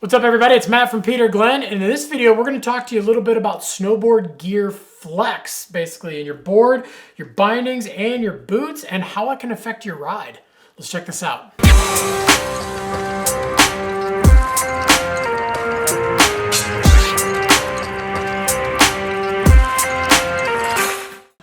What's up everybody, it's Matt from Peter Glenn, and in this video we're going to talk to you a little bit about snowboard gear flex, basically in your board, your bindings, and your boots, and how it can affect your ride. Let's check this out.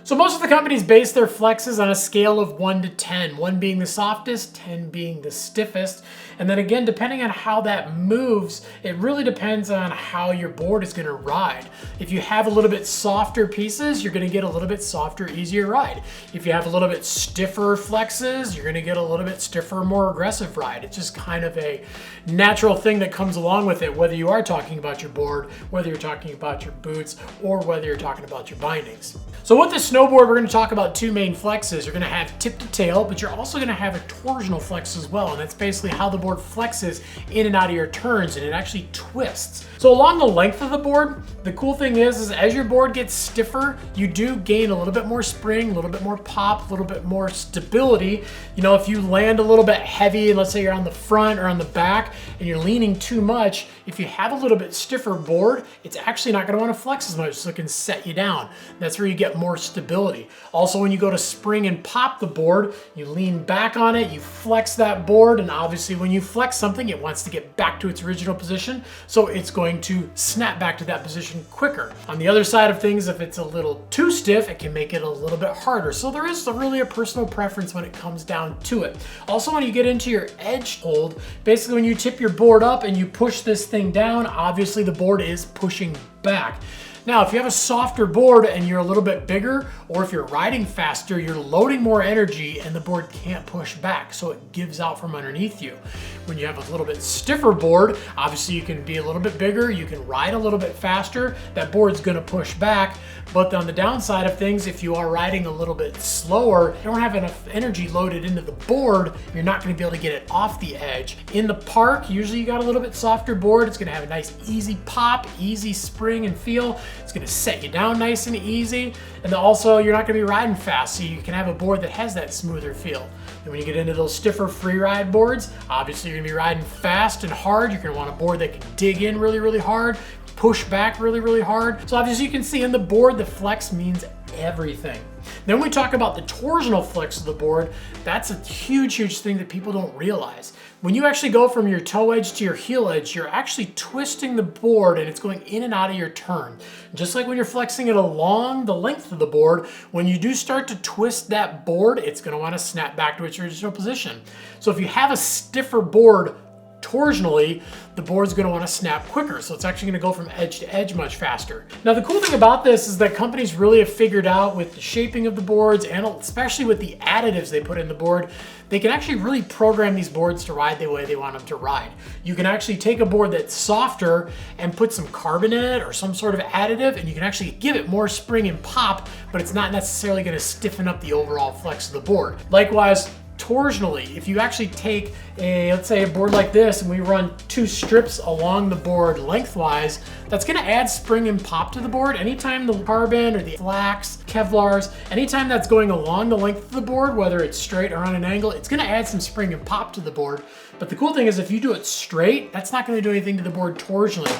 So most of the companies base their flexes on a scale of 1 to 10, 1 being the softest, 10 being the stiffest. And then again, depending on how that moves, it really depends on how your board is gonna ride. If you have a little bit softer pieces, you're gonna get a little bit softer, easier ride. If you have a little bit stiffer flexes, you're gonna get a little bit stiffer, more aggressive ride. It's just kind of a natural thing that comes along with it, whether you are talking about your board, whether you're talking about your boots, or whether you're talking about your bindings. So with this snowboard, we're going to talk about two main flexes. You're going to have tip to tail, but you're also going to have a torsional flex as well. And that's basically how the board flexes in and out of your turns, and it actually twists. So along the length of the board, the cool thing is as your board gets stiffer, you do gain a little bit more spring, a little bit more pop, a little bit more stability. You know, if you land a little bit heavy, and let's say you're on the front or on the back and you're leaning too much, if you have a little bit stiffer board, it's actually not going to want to flex as much, so it can set you down. That's where you get more stability. Also, when you go to spring and pop the board, you lean back on it, you flex that board, and obviously when you flex something, it wants to get back to its original position, so it's going to snap back to that position quicker. On the other side of things, if it's a little too stiff, it can make it a little bit harder. So there is really a personal preference when it comes down to it. Also, when you get into your edge hold, basically when you tip your board up and you push this thing down, obviously the board is pushing back. Now, if you have a softer board and you're a little bit bigger, or if you're riding faster, you're loading more energy and the board can't push back, so it gives out from underneath you. When you have a little bit stiffer board, obviously you can be a little bit bigger, you can ride a little bit faster, that board's gonna push back. But on the downside of things, if you are riding a little bit slower, you don't have enough energy loaded into the board, you're not gonna be able to get it off the edge. In the park, usually you got a little bit softer board, it's gonna have a nice easy pop, easy spring and feel. It's gonna set you down nice and easy. And also, you're not gonna be riding fast, so you can have a board that has that smoother feel. And when you get into those stiffer free ride boards, obviously you're gonna be riding fast and hard. You're gonna want a board that can dig in really, really hard, push back really, really hard. So obviously you can see in the board, the flex means everything. Then we talk about the torsional flex of the board. That's a huge, huge thing that people don't realize. When you actually go from your toe edge to your heel edge, you're actually twisting the board and it's going in and out of your turn. Just like when you're flexing it along the length of the board, when you do start to twist that board, it's gonna wanna snap back to its original position. So if you have a stiffer board torsionally, the board's going to want to snap quicker, so it's actually going to go from edge to edge much faster. Now the cool thing about this is that companies really have figured out with the shaping of the boards, and especially with the additives they put in the board, they can actually really program these boards to ride the way they want them to ride. You can actually take a board that's softer and put some carbon in it or some sort of additive, and you can actually give it more spring and pop, but it's not necessarily going to stiffen up the overall flex of the board. Likewise, torsionally, if you actually take let's say a board like this and we run 2 strips along the board lengthwise, that's going to add spring and pop to the board. Anytime the carbon or the flax, Kevlars, anytime that's going along the length of the board, whether it's straight or on an angle, it's going to add some spring and pop to the board. But the cool thing is if you do it straight, that's not going to do anything to the board torsionally.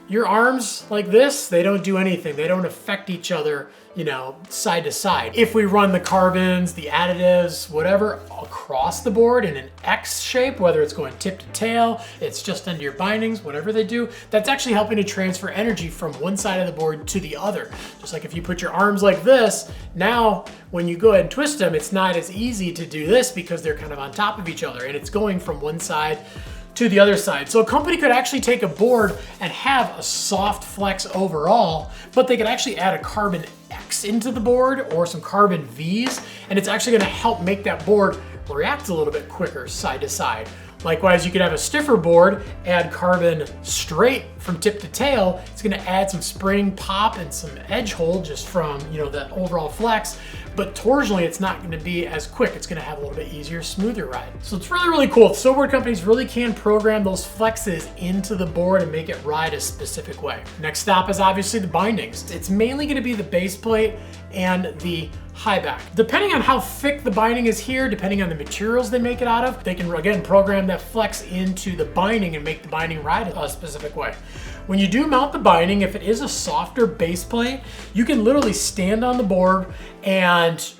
Your arms like this, they don't do anything. They don't affect each other, you know, side to side. If we run the carbons, the additives, whatever, across the board in an X shape, whether it's going tip to tail, it's just under your bindings, whatever they do, that's actually helping to transfer energy from one side of the board to the other. Just like if you put your arms like this, now when you go ahead and twist them, it's not as easy to do this because they're kind of on top of each other and it's going from one side to the other side. So a company could actually take a board and have a soft flex overall, but they could actually add a carbon X into the board or some carbon V's, and it's actually gonna help make that board react a little bit quicker side to side. Likewise, you could have a stiffer board, add carbon straight from tip to tail. It's gonna add some spring pop and some edge hold just from, you know, the overall flex. But torsionally, it's not gonna be as quick. It's gonna have a little bit easier, smoother ride. So it's really, really cool. Snowboard companies really can program those flexes into the board and make it ride a specific way. Next stop is obviously the bindings. It's mainly gonna be the base plate and the high back. Depending on how thick the binding is here, depending on the materials they make it out of, they can again program that flex into the binding and make the binding ride a specific way. When you do mount the binding, if it is a softer base plate, you can literally stand on the board and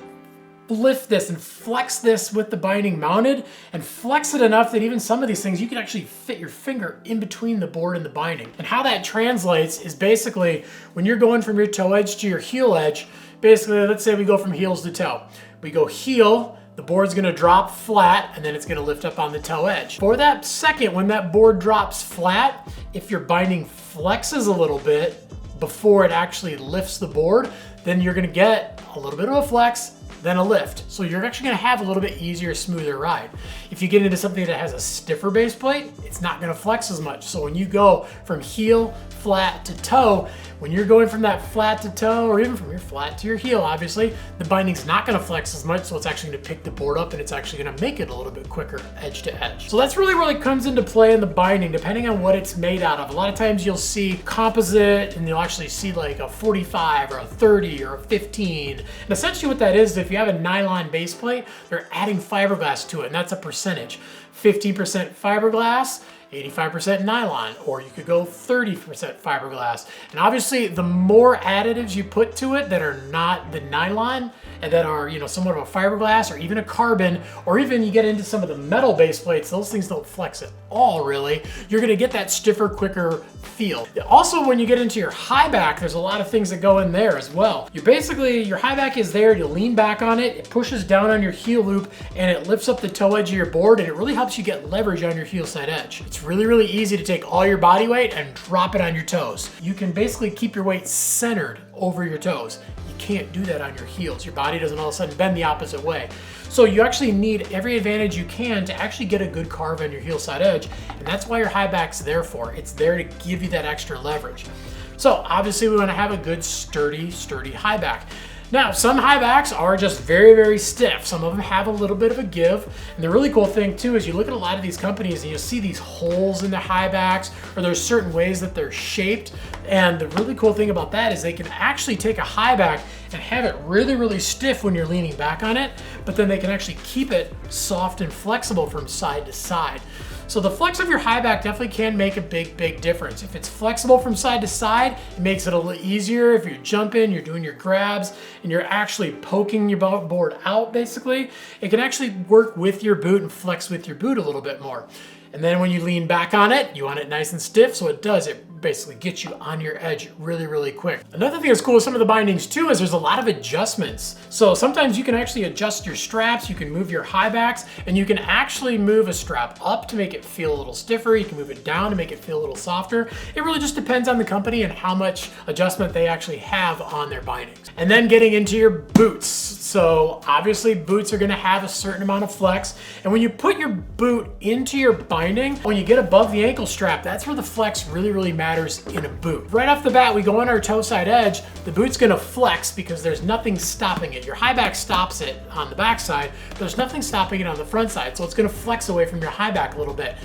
lift this and flex this with the binding mounted, and flex it enough that even some of these things you can actually fit your finger in between the board and the binding. And how that translates is basically when you're going from your toe edge to your heel edge, basically let's say we go from heels to toe. We go heel, the board's gonna drop flat, and then it's gonna lift up on the toe edge. For that second, when that board drops flat, if your binding flexes a little bit before it actually lifts the board, then you're gonna get a little bit of a flex, then a lift. So you're actually gonna have a little bit easier, smoother ride. If you get into something that has a stiffer base plate, it's not gonna flex as much. So when you go from heel, flat to toe, when you're going from that flat to toe, or even from your flat to your heel, obviously, the binding's not gonna flex as much, so it's actually gonna pick the board up and it's actually gonna make it a little bit quicker edge to edge. So that's really where it comes into play in the binding, depending on what it's made out of. A lot of times you'll see composite and you'll actually see like a 45 or a 30 or a 15. And essentially what that is, if you have a nylon base plate, they're adding fiberglass to it, and that's a percentage. 15% fiberglass, 85% nylon, or you could go 30% fiberglass. And obviously the more additives you put to it that are not the nylon and that are, you know, somewhat of a fiberglass or even a carbon, or even you get into some of the metal base plates, those things don't flex at all really. You're gonna get that stiffer, quicker feel. Also, when you get into your high back, there's a lot of things that go in there as well. Your high back is there, you lean back on it, it pushes down on your heel loop, and it lifts up the toe edge of your board, and it really helps you get leverage on your heel side edge. It's really, really easy to take all your body weight and drop it on your toes. You can basically keep your weight centered over your toes. You can't do that on your heels. Your body doesn't all of a sudden bend the opposite way. So you actually need every advantage you can to actually get a good carve on your heel side edge, and that's why your high back's there for. It's there to give you that extra leverage. So obviously we want to have a good sturdy high back. Now, some high backs are just very, very stiff. Some of them have a little bit of a give. And the really cool thing too is you look at a lot of these companies and you'll see these holes in the high backs, or there's certain ways that they're shaped. And the really cool thing about that is they can actually take a high back and have it really, really stiff when you're leaning back on it, but then they can actually keep it soft and flexible from side to side. So the flex of your high back definitely can make a big, big difference. If it's flexible from side to side, it makes it a little easier. If you're jumping, you're doing your grabs, and you're actually poking your board out basically, it can actually work with your boot and flex with your boot a little bit more. And then when you lean back on it, you want it nice and stiff, so it does. It basically gets you on your edge really, really quick. Another thing that's cool with some of the bindings too is there's a lot of adjustments. So sometimes you can actually adjust your straps, you can move your high backs, and you can actually move a strap up to make it feel a little stiffer. You can move it down to make it feel a little softer. It really just depends on the company and how much adjustment they actually have on their bindings. And then getting into your boots. So obviously boots are gonna have a certain amount of flex. And when you put your boot into your binding, when you get above the ankle strap, that's where the flex really, really matters in a boot. Right off the bat, we go on our toe side edge, the boot's gonna flex because there's nothing stopping it. Your high back stops it on the back side, but there's nothing stopping it on the front side, so it's gonna flex away from your high back a little bit.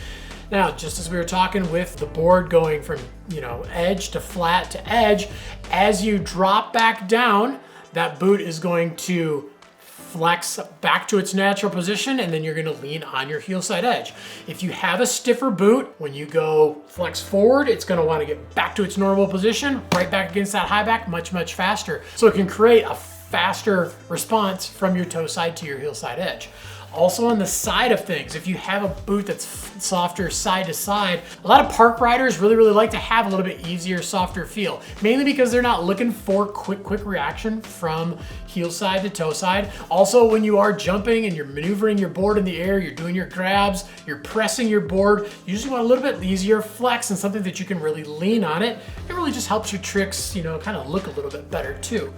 Now, just as we were talking with the board going from, you know, edge to flat to edge, as you drop back down, that boot is going to flex back to its natural position, and then you're gonna lean on your heel side edge. If you have a stiffer boot, when you go flex forward, it's gonna wanna get back to its normal position, right back against that high back much, much faster. So it can create a faster response from your toe side to your heel side edge. Also on the side of things, if you have a boot that's softer side to side, a lot of park riders really, really like to have a little bit easier, softer feel, mainly because they're not looking for quick reaction from heel side to toe side. Also, when you are jumping and you're maneuvering your board in the air, you're doing your grabs, you're pressing your board, you usually want a little bit easier flex and something that you can really lean on it. It really just helps your tricks, you know, kind of look a little bit better too.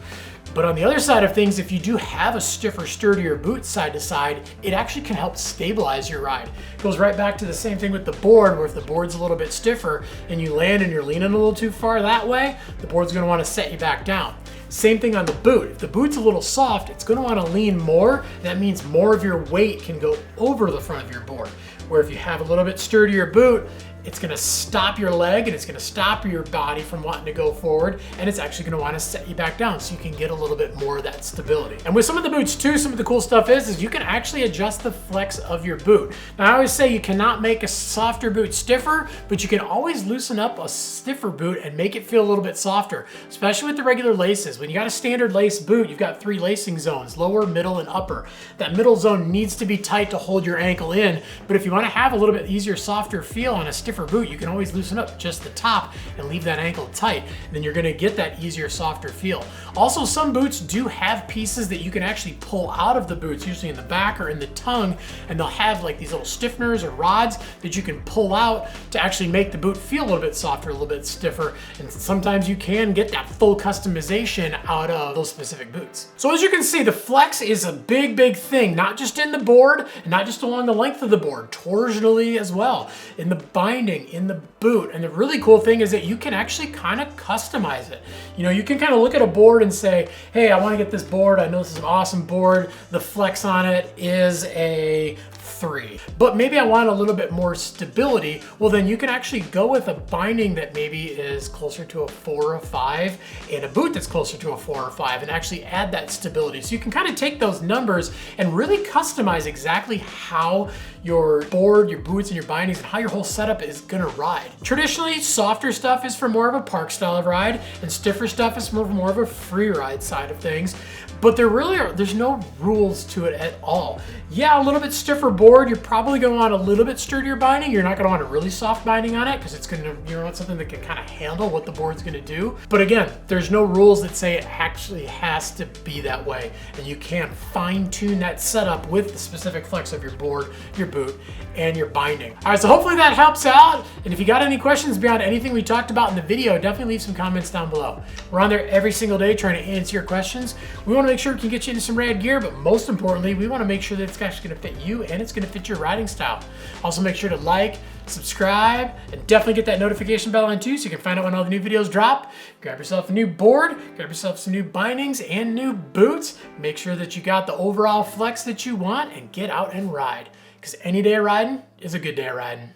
But on the other side of things, if you do have a stiffer, sturdier boot side to side, it actually can help stabilize your ride. It goes right back to the same thing with the board, where if the board's a little bit stiffer and you land and you're leaning a little too far that way, the board's gonna wanna set you back down. Same thing on the boot. If the boot's a little soft, it's gonna wanna lean more. That means more of your weight can go over the front of your board. Where if you have a little bit sturdier boot, it's gonna stop your leg and it's gonna stop your body from wanting to go forward, and it's actually gonna wanna set you back down so you can get a little bit more of that stability. And with some of the boots too, some of the cool stuff is you can actually adjust the flex of your boot. Now I always say you cannot make a softer boot stiffer, but you can always loosen up a stiffer boot and make it feel a little bit softer, especially with the regular laces. When you got a standard lace boot, you've got 3 lacing zones, lower, middle, and upper. That middle zone needs to be tight to hold your ankle in, but if you want to have a little bit easier, softer feel on a stiffer boot, you can always loosen up just the top and leave that ankle tight. And then you're going to get that easier, softer feel. Also, some boots do have pieces that you can actually pull out of the boots, usually in the back or in the tongue, and they'll have like these little stiffeners or rods that you can pull out to actually make the boot feel a little bit softer, a little bit stiffer. And sometimes you can get that full customization out of those specific boots. So as you can see, the flex is a big, big thing, not just in the board and not just along the length of the board, torsionally as well, in the binding, in the boot. And the really cool thing is that you can actually kind of customize it. You know, you can kind of look at a board and say, hey, I want to get this board. I know this is an awesome board. The flex on it is a 3, but maybe I want a little bit more stability. Well, then you can actually go with a binding that maybe is closer to a 4 or a 5 and a boot that's closer to a 4 or 5 and actually add that stability. So you can kind of take those numbers and really customize exactly how your board, your boots, and your bindings and how your whole setup is gonna ride. Traditionally, softer stuff is for more of a park style of ride and stiffer stuff is for more of a free ride side of things. But there's no rules to it at all. Yeah, a little bit stiffer board, you're probably gonna want a little bit sturdier binding. You're not gonna want a really soft binding on it because it's gonna, you want something that can kind of handle what the board's gonna do. But again, there's no rules that say it actually has to be that way. And you can fine tune that setup with the specific flex of your board, your boot, and your binding. All right, so hopefully that helps out. And if you got any questions beyond anything we talked about in the video, definitely leave some comments down below. We're on there every single day trying to answer your questions. We want to make sure we can get you into some rad gear, but most importantly, we want to make sure that it's actually going to fit you and it's going to fit your riding style. Also, make sure to like, subscribe, and definitely get that notification bell on too so you can find out when all the new videos drop. Grab yourself a new board, grab yourself some new bindings and new boots. Make sure that you got the overall flex that you want and get out and ride. Because any day of riding is a good day of riding.